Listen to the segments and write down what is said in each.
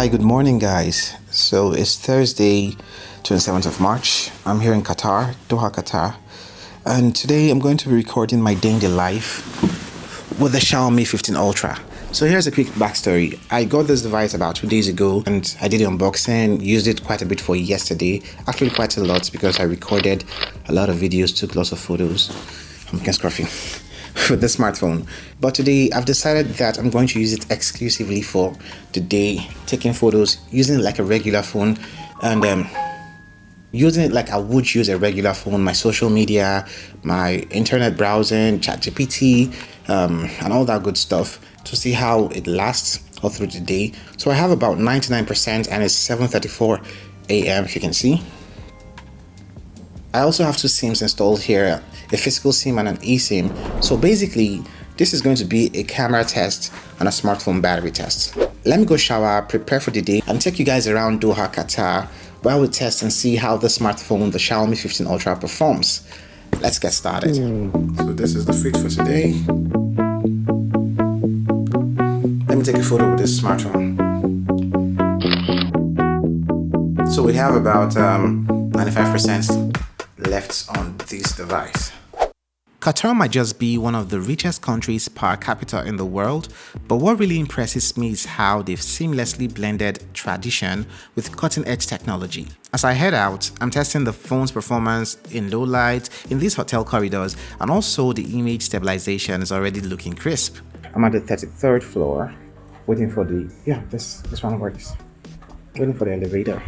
Hi, good morning, guys. So it's Thursday, 27th of March. I'm here in Qatar, Doha, Qatar. And today I'm going to be recording my day in the life with the Xiaomi 15 Ultra. So here's a quick backstory. I got this device about 2 days ago and I did an unboxing, used it quite a bit for yesterday. Actually quite a lot because I recorded a lot of videos, took lots of photos. I'm getting scruffy with the smartphone. But today I've decided that I'm going to use it exclusively for the day, taking photos, using it like a regular phone and using it like I would use a regular phone, my social media, my internet browsing, ChatGPT, and all that good stuff to see how it lasts all through the day. So I have about 99% and it's 7:34 a.m. if you can see. I also have two SIMs installed here, a physical SIM and an eSIM. So basically, this is going to be a camera test and a smartphone battery test. Let me go shower, prepare for the day, and take you guys around Doha, Qatar, where we test and see how the smartphone, the Xiaomi 15 Ultra, performs. Let's get started. So this is the fit for today. Let me take a photo with this smartphone. So we have about 95% left on this device. Qatar might just be one of the richest countries per capita in the world, but what really impresses me is how they've seamlessly blended tradition with cutting-edge technology. As I head out, I'm testing the phone's performance in low light, in these hotel corridors, and also the image stabilization is already looking crisp. I'm at the 33rd floor, waiting for the, this one works. Waiting for the elevator.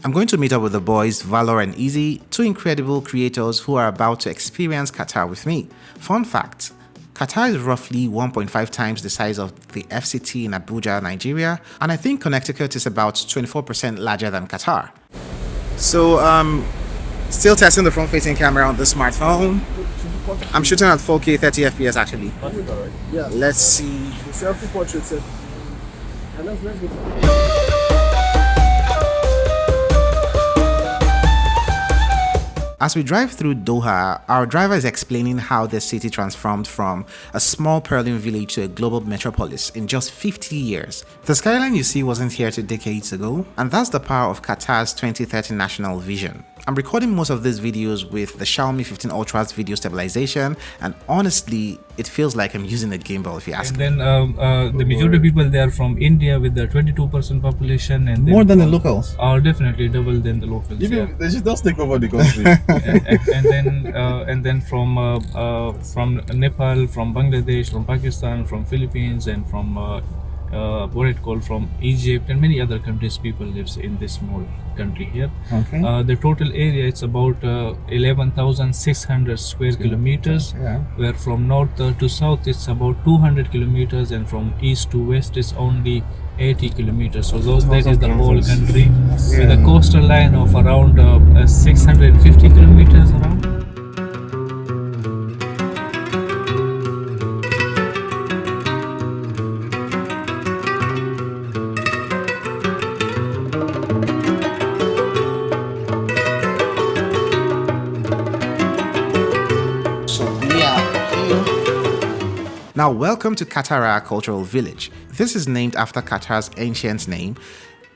I'm going to meet up with the boys Valor and Easy, two incredible creators who are about to experience Qatar with me. Fun fact, Qatar is roughly 1.5 times the size of the FCT in Abuja, Nigeria, and I think Connecticut is about 24% larger than Qatar. So, still testing the front-facing camera on the smartphone. I'm shooting at 4K 30 FPS actually. Yeah. Let's see. The selfie portrait set. As we drive through Doha, our driver is explaining how the city transformed from a small pearling village to a global metropolis in just 50 years. The skyline you see wasn't here 2 decades ago, and that's the power of Qatar's 2030 national vision. I'm recording most of these videos with the Xiaomi 15 Ultra's video stabilization, and honestly, it feels like I'm using a gimbal if you ask me. And then the majority of people, they are from India with the 22% population, and More than the locals. Are definitely double than the locals. They should just take over the country. and then from Nepal, from Bangladesh, from Pakistan, from Philippines, and from what it called from Egypt and many other countries. People lives in this small country here. Okay. The total area, it's about 11,600 square kilometers. Yeah. Where from north to south it's about 200 kilometers, and from east to west it's only 80 kilometers. So that is the whole country, with a coastal line of around 650 kilometers around. Now, welcome to Katara Cultural Village. This is named after Qatar's ancient name.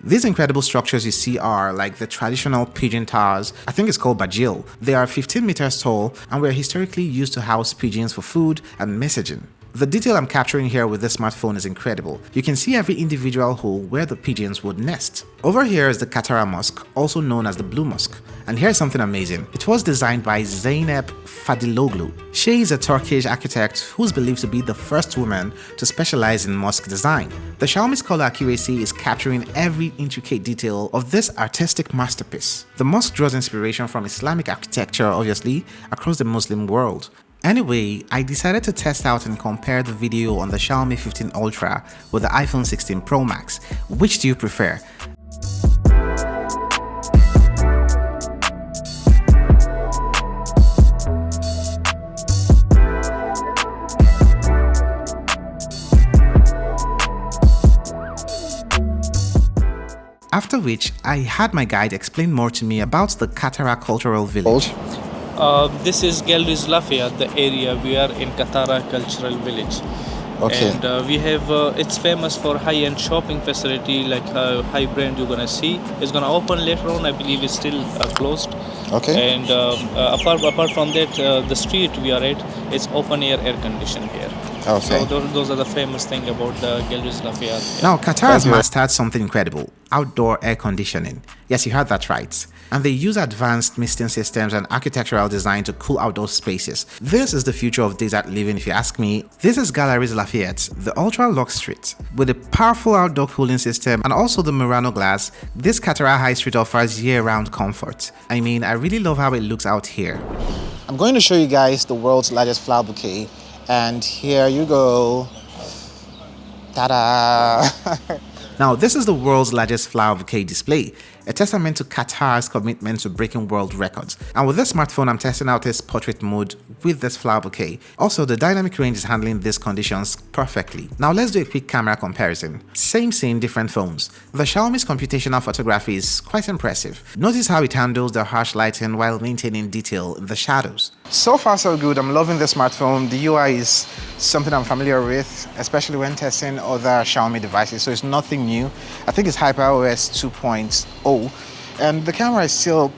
These incredible structures you see are like the traditional pigeon towers. I think it's called bajil. They are 15 meters tall and were historically used to house pigeons for food and messaging. The detail I'm capturing here with this smartphone is incredible. You can see every individual hole where the pigeons would nest. Over here is the Katara Mosque, also known as the Blue Mosque. And here's something amazing. It was designed by Zeynep Fadiloglu. She is a Turkish architect who's believed to be the first woman to specialize in mosque design. The Xiaomi's color accuracy is capturing every intricate detail of this artistic masterpiece. The mosque draws inspiration from Islamic architecture, obviously, across the Muslim world. Anyway, I decided to test out and compare the video on the Xiaomi 15 Ultra with the iPhone 16 Pro Max. Which do you prefer? After which, I had my guide explain more to me about the Katara Cultural Village. This is Galleries Lafayette, the area we are in Katara Cultural Village. Okay. And we have, it's famous for high-end shopping facility, like high brand you're gonna see. It's gonna open later on, I believe it's still closed. Okay. And apart from that, the street we are at, it's open air conditioned here. Okay. So those are the famous thing about the Galleries Lafayette. Now, Qatar has mastered something incredible: outdoor air conditioning. Yes, you heard that right. And they use advanced misting systems and architectural design to cool outdoor spaces. This is the future of desert living, if you ask me. This is Galeries Lafayette, the ultra-luxe street. With a powerful outdoor cooling system and also the Murano glass, this Katara high street offers year-round comfort. I mean, I really love how it looks out here. I'm going to show you guys the world's largest flower bouquet. And here you go. Ta-da! Now, this is the world's largest flower bouquet display, a testament to Qatar's commitment to breaking world records. And with this smartphone, I'm testing out its portrait mode with this flower bouquet. Also, the dynamic range is handling these conditions perfectly. Now, let's do a quick camera comparison. Same scene, different phones. The Xiaomi's computational photography is quite impressive. Notice how it handles the harsh lighting while maintaining detail in the shadows. So far, so good. I'm loving the smartphone. The UI is something I'm familiar with, especially when testing other Xiaomi devices, so it's nothing new. I think it's HyperOS 2.0, and the camera is still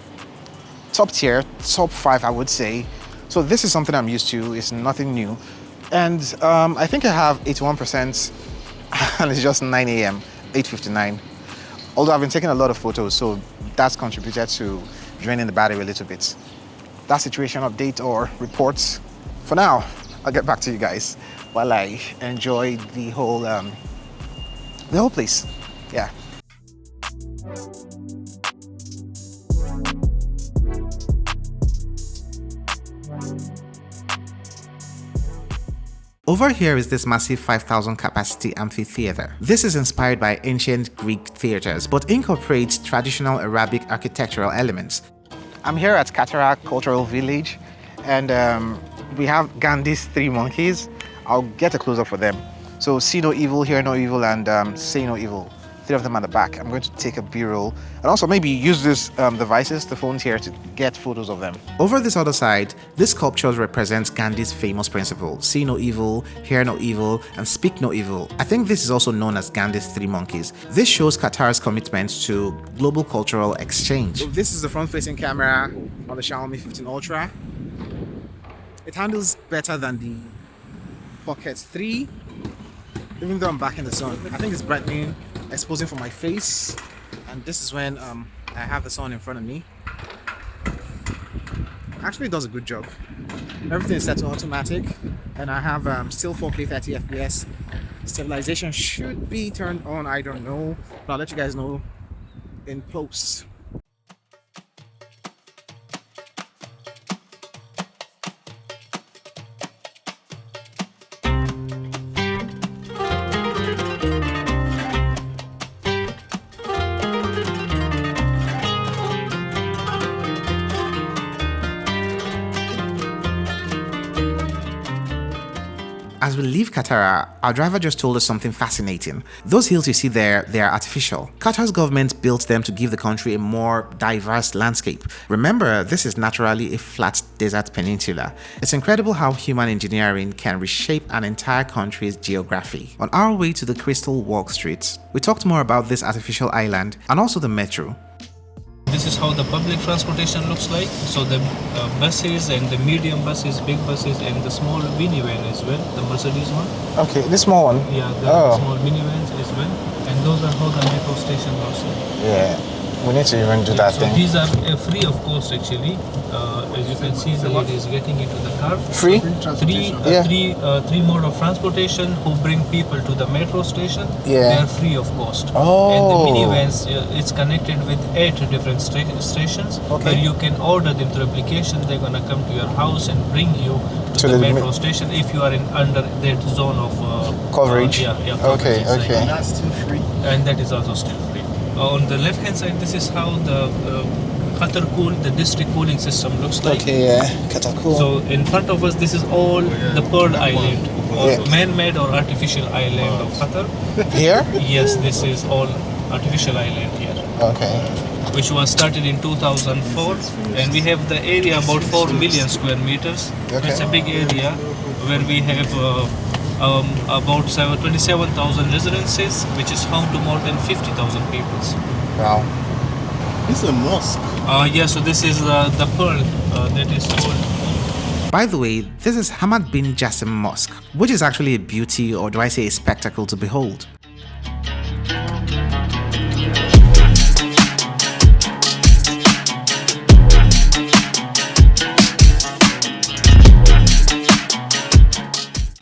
top tier, top 5, I would say. So this is something I'm used to. It's nothing new. And I think I have 81%, and it's just 9 a.m., 8:59. Although I've been taking a lot of photos, so that's contributed to draining the battery a little bit. That situation update or reports. For now, I'll get back to you guys while I enjoy the whole place. Yeah. Over here is this massive 5,000 capacity amphitheater. This is inspired by ancient Greek theaters, but incorporates traditional Arabic architectural elements. I'm here at Katara Cultural Village, and we have Gandhi's 3 monkeys. I'll get a close-up for them. So see no evil, hear no evil, and say no evil. 3 of them at the back. I'm going to take a B-roll and also maybe use these devices, the phones here, to get photos of them. Over this other side, this sculpture represents Gandhi's famous principle: see no evil, hear no evil, and speak no evil. I think this is also known as Gandhi's 3 monkeys. This shows Qatar's commitment to global cultural exchange. So this is the front-facing camera on the Xiaomi 15 Ultra. It handles better than the Pocket 3, even though I'm back in the sun. I think it's brightening, exposing for my face, and this is when I have the sun in front of me. Actually, it does a good job. Everything is set to automatic, and I have still 4K 30 FPS. Stabilization should be turned on, I don't know, but I'll let you guys know in post. As we leave Katara, our driver just told us something fascinating. Those hills you see there, they are artificial. Qatar's government built them to give the country a more diverse landscape. Remember, this is naturally a flat desert peninsula. It's incredible how human engineering can reshape an entire country's geography. On our way to the Crystal Walk Street, we talked more about this artificial island and also the metro. This is how the public transportation looks like. So the buses and the medium buses, big buses, and the small minivan as well, the Mercedes one. Okay, this small one? Yeah, the small minivans as well. And those are how the metro station looks like. Yeah, we need to even do that so thing. These are free of cost actually. As you can see, the lady is getting into the car. Free? Three mode of transportation who bring people to the metro station. Yeah. They are free of cost. Oh. And the minivans, it's connected with 8 different stations. Okay. Where you can order them through application. They're gonna come to your house and bring you to the metro station if you are in under that zone of coverage. Coverage. Okay. And that's still free. And that is also still free. On the left hand side, this is how the Qatar Cool, the district cooling system looks like. Okay, yeah, Qatar Cool. So in front of us, this is all the Pearl Island, or man-made or artificial island of Qatar. Here? Yes, this is all artificial island here. Okay. which was started in 2004, and we have the area about 4 million square meters. Okay. It's a big area where we have about 27,000 residences, which is home to more than 50,000 people. Wow. It's a mosque. Yeah, so this is the pearl that is called. By the way, this is Hamad bin Jassim Mosque, which is actually a beauty, or do I say a spectacle to behold.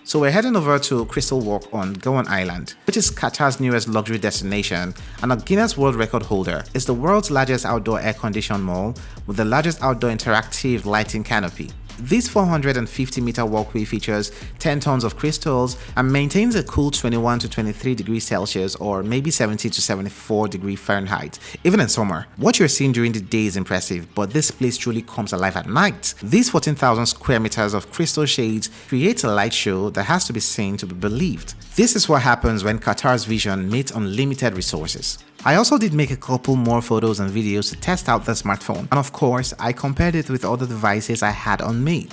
So we're heading over to Crystal Walk on Gowan Island, which is Qatar's newest luxury destination and a Guinness World Record holder. It's the world's largest outdoor air-conditioned mall with the largest outdoor interactive lighting canopy. This 450-meter walkway features 10 tons of crystals and maintains a cool 21 to 23 degrees Celsius, or maybe 70 to 74 degrees Fahrenheit, even in summer. What you're seeing during the day is impressive, but this place truly comes alive at night. These 14,000 square meters of crystal shades create a light show that has to be seen to be believed. This is what happens when Qatar's vision meets unlimited resources. I also did make a couple more photos and videos to test out the smartphone, and of course, I compared it with other devices I had on me.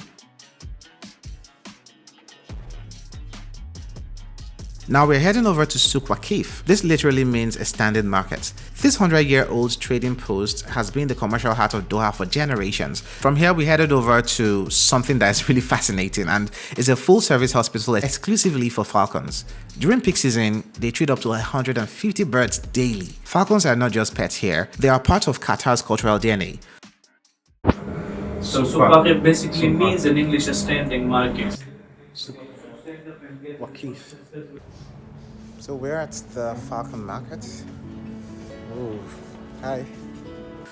Now we're heading over to Souk Waqif. This literally means a standing market. This 100-year-old trading post has been the commercial heart of Doha for generations. From here we headed over to something that is really fascinating, and is a full-service hospital exclusively for falcons. During peak season, they treat up to 150 birds daily. Falcons are not just pets here, they are part of Qatar's cultural DNA. So Souk Waqif basically means in English a standing market. Waqif. So we're at the Falcon Market. Oh, hi.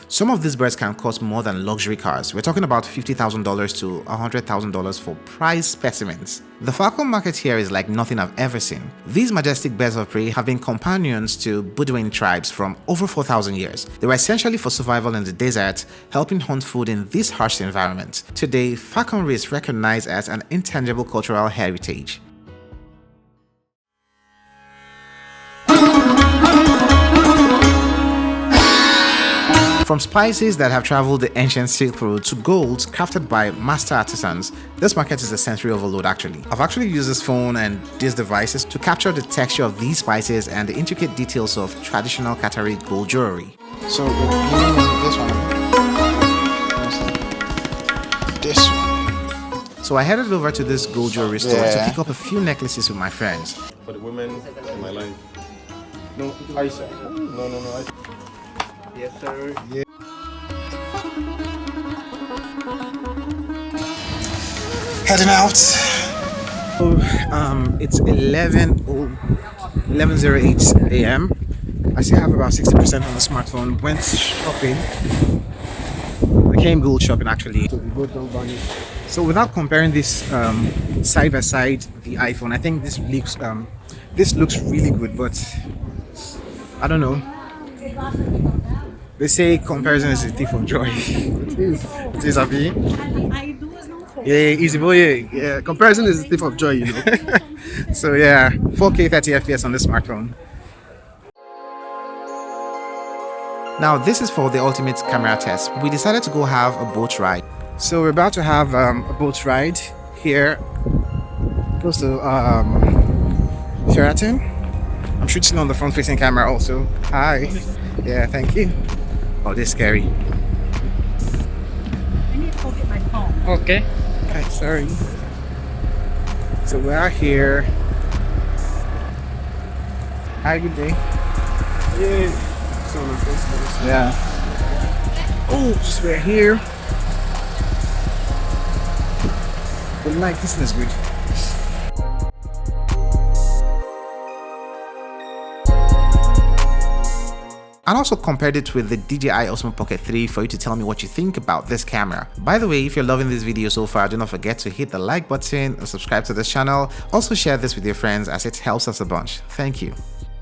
Some of these birds can cost more than luxury cars. We're talking about $50,000 to $100,000 for prize specimens. The Falcon Market here is like nothing I've ever seen. These majestic birds of prey have been companions to Bedouin tribes from over 4,000 years. They were essentially for survival in the desert, helping hunt food in this harsh environment. Today, falconry is recognized as an intangible cultural heritage. From spices that have traveled the ancient Silk Road to golds crafted by master artisans, this market is a sensory overload actually. I've actually used this phone and these devices to capture the texture of these spices and the intricate details of traditional Qatari gold jewelry. So this one. So I headed over to this gold jewelry store to pick up a few necklaces with my friends. For the women in my life. No, Aisha. No. Yes, sir. Yeah. Heading out. It's 11:08 a.m. I still have about 60% on the smartphone. Went shopping. I came gold shopping actually. So without comparing this side by side, the iPhone, I think this looks really good, but I don't know. They say comparison is a thief of joy. It is. It is, Abi. I do as no for. Yeah, easy boy. Yeah, comparison is a thief of joy, you know. So yeah, 4K 30 FPS on the smartphone. Now this is for the ultimate camera test. We decided to go have a boat ride. So we're about to have a boat ride here close to Sheraton. I'm shooting on the front-facing camera also. Hi. Yeah, thank you. Oh, this is scary. I need to go get my phone. Okay. Okay, sorry. So we are here. Hi, good day. Yeah. Oh, so we're here. But like, this is good. And also compared it with the DJI Osmo Pocket 3 for you to tell me what you think about this camera. By the way, if you're loving this video so far, do not forget to hit the like button and subscribe to this channel. Also share this with your friends as it helps us a bunch. Thank you.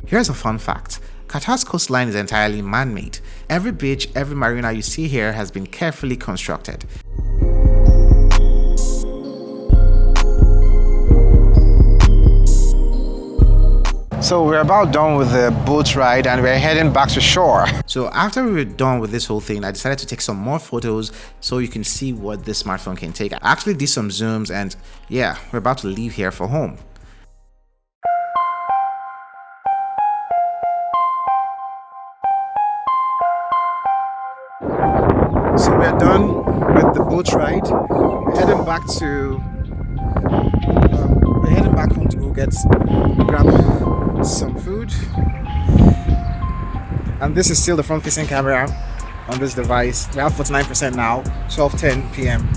Here's a fun fact. Qatar's coastline is entirely man-made. Every beach, every marina you see here has been carefully constructed. So we're about done with the boat ride and we're heading back to shore. So after we were done with this whole thing, I decided to take some more photos so you can see what this smartphone can take. I actually did some zooms and yeah, we're about to leave here for home. So we're done with the boat ride. We're heading back home to go grab some food. And this is still the front-facing camera on this device. We have 49% now, 12:10 p.m.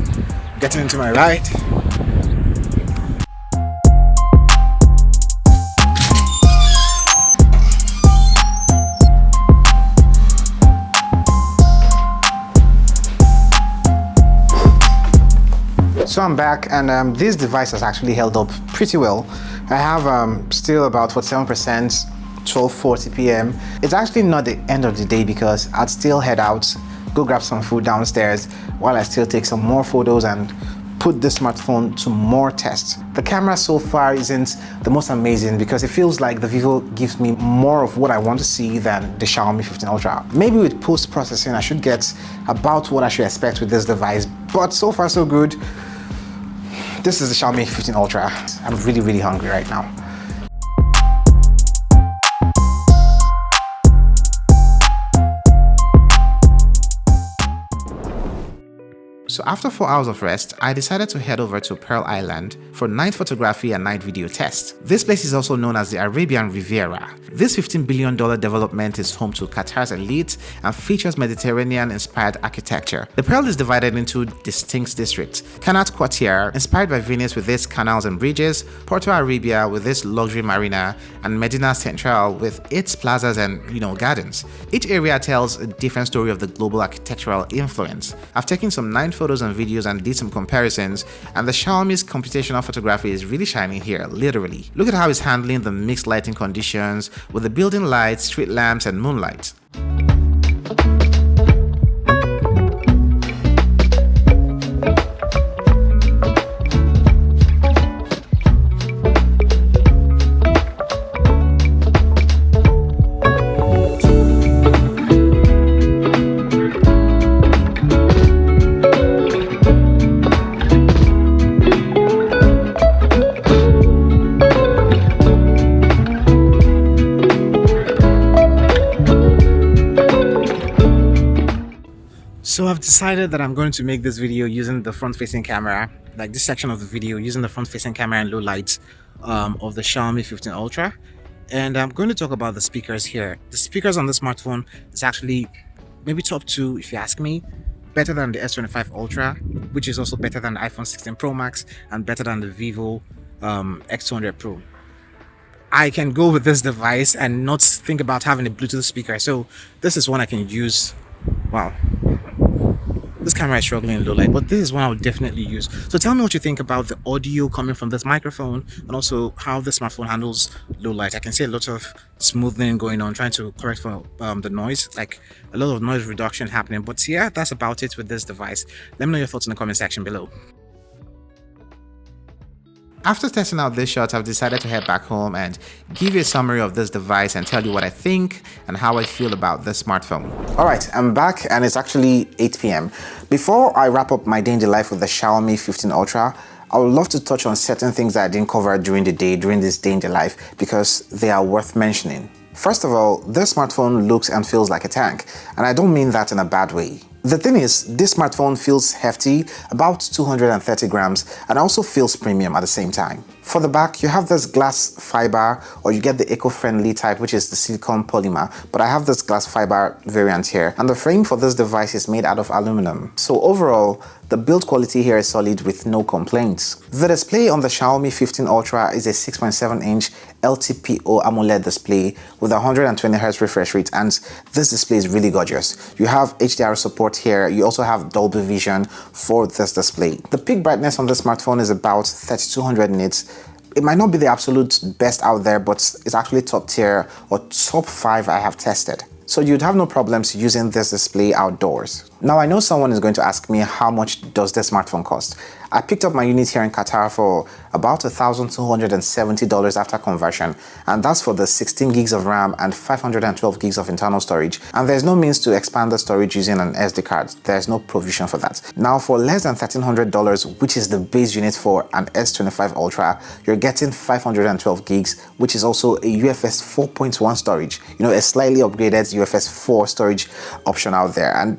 Getting into my ride. So I'm back, and this device has actually held up pretty well. I have still about 47%, 12:40 p.m. It's actually not the end of the day because I'd still head out, go grab some food downstairs while I still take some more photos and put the smartphone to more tests. The camera so far isn't the most amazing because it feels like the Vivo gives me more of what I want to see than the Xiaomi 15 Ultra. Maybe with post-processing I should get about what I should expect with this device, but so far so good. This is the Xiaomi 15 Ultra. I'm really hungry right now. So after 4 hours of rest, I decided to head over to Pearl Island for night photography and night video tests. This place is also known as the Arabian Riviera. This $15 billion development is home to Qatar's elite and features Mediterranean-inspired architecture. The Pearl is divided into distinct districts. Qanat Quartier, inspired by Venice with its canals and bridges, Porto Arabia with its luxury marina, and Medina Central with its plazas and, gardens. Each area tells a different story of the global architectural influence. I've taken some night photos and videos and did some comparisons, and the Xiaomi's computational photography is really shining here, literally. Look at how it's handling the mixed lighting conditions with the building lights, street lamps, and moonlight. So I've decided that I'm going to make this video using the front-facing camera, like this section of the video using the front-facing camera and low light of the Xiaomi 15 Ultra. And I'm going to talk about the speakers here. The speakers on the smartphone is actually maybe top 2 if you ask me. Better than the S25 Ultra, which is also better than the iPhone 16 Pro Max and better than the Vivo X200 Pro. I can go with this device and not think about having a Bluetooth speaker. So this is one I can use. Wow. This camera is struggling in low light, but this is one I would definitely use. So tell me what you think about the audio coming from this microphone and also how the smartphone handles low light. I can see a lot of smoothing going on, trying to correct for the noise, like a lot of noise reduction happening. But yeah, that's about it with this device. Let me know your thoughts in the comment section below. After testing out this shot, I've decided to head back home and give you a summary of this device and tell you what I think and how I feel about this smartphone. Alright, I'm back and it's actually 8 p.m. Before I wrap up my day in the life with the Xiaomi 15 Ultra, I would love to touch on certain things that I didn't cover during the day, during this day in the life, because they are worth mentioning. First of all, this smartphone looks and feels like a tank, and I don't mean that in a bad way. The thing is, this smartphone feels hefty, about 230 grams, and also feels premium at the same time. For the back, you have this glass fiber, or you get the eco-friendly type, which is the silicone polymer, but I have this glass fiber variant here, and the frame for this device is made out of aluminum. So overall, the build quality here is solid with no complaints. The display on the Xiaomi 15 Ultra is a 6.7-inch LTPO AMOLED display with a 120Hz refresh rate, and this display is really gorgeous. You have HDR support here. You also have Dolby Vision for this display. The peak brightness on the smartphone is about 3200 nits. It might not be the absolute best out there, but it's actually top tier or top 5 I have tested. So you'd have no problems using this display outdoors. Now I know someone is going to ask me, how much does this smartphone cost? I picked up my unit here in Qatar for about $1,270 after conversion, and that's for the 16 gigs of RAM and 512 gigs of internal storage, and there's no means to expand the storage using an SD card. There's no provision for that. Now for less than $1,300, which is the base unit for an S25 Ultra, you're getting 512 gigs, which is also a UFS 4.1 storage, a slightly upgraded UFS 4 storage option out there. And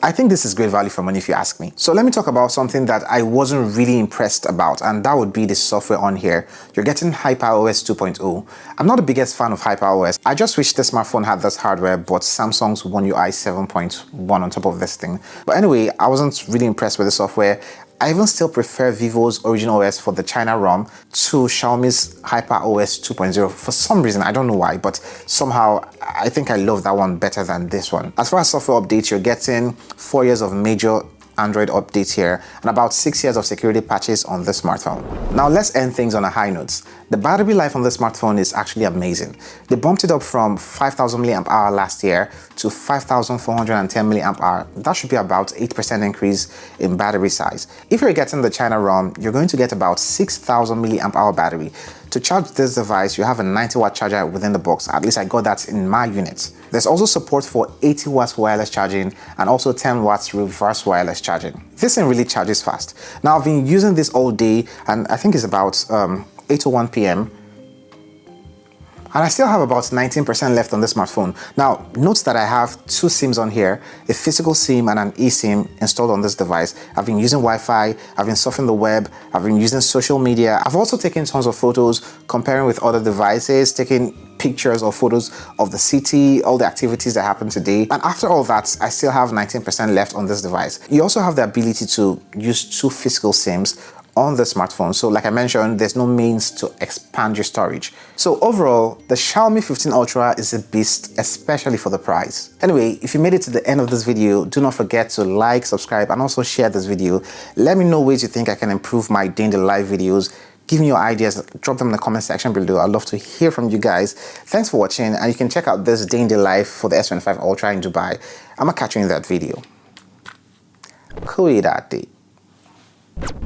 I think this is great value for money if you ask me. So let me talk about something that I wasn't really impressed about, and that would be the software on here. You're getting HyperOS 2.0. I'm not the biggest fan of HyperOS. I just wish the smartphone had this hardware, but Samsung's One UI 7.1 on top of this thing. But anyway, I wasn't really impressed with the software. I even still prefer Vivo's original OS for the China ROM to Xiaomi's HyperOS 2.0. For some reason, I don't know why, but somehow I think I love that one better than this one. As far as software updates, you're getting 4 years of major Android updates here and about 6 years of security patches on the smartphone. Now let's end things on a high note. The battery life on the smartphone is actually amazing. They bumped it up from 5,000 mAh last year to 5,410 mAh. That should be about 8% increase in battery size. If you're getting the China ROM, you're going to get about 6,000 mAh battery. To charge this device, you have a 90-watt charger within the box. At least I got that in my unit. There's also support for 80 watts wireless charging and also 10 watts reverse wireless charging. This thing really charges fast. Now I've been using this all day, and I think it's about 8:01 p.m. and I still have about 19% left on this smartphone. Now, note that I have two SIMs on here, a physical SIM and an eSIM installed on this device. I've been using Wi-Fi, I've been surfing the web, I've been using social media. I've also taken tons of photos, comparing with other devices, taking pictures or photos of the city, all the activities that happened today. And after all that, I still have 19% left on this device. You also have the ability to use two physical SIMs on the smartphone. So like I mentioned, there's no means to expand your storage. So overall, the Xiaomi 15 Ultra is a beast, especially for the price. Anyway, if you made it to the end of this video, do not forget to like, subscribe, and also share this video. Let me know ways you think I can improve my day in the life videos. Give me your ideas, drop them in the comment section below. I'd love to hear from you guys. Thanks for watching, and you can check out this day in the life for the S25 Ultra in Dubai. I'm gonna catch you in that video. Cool that day.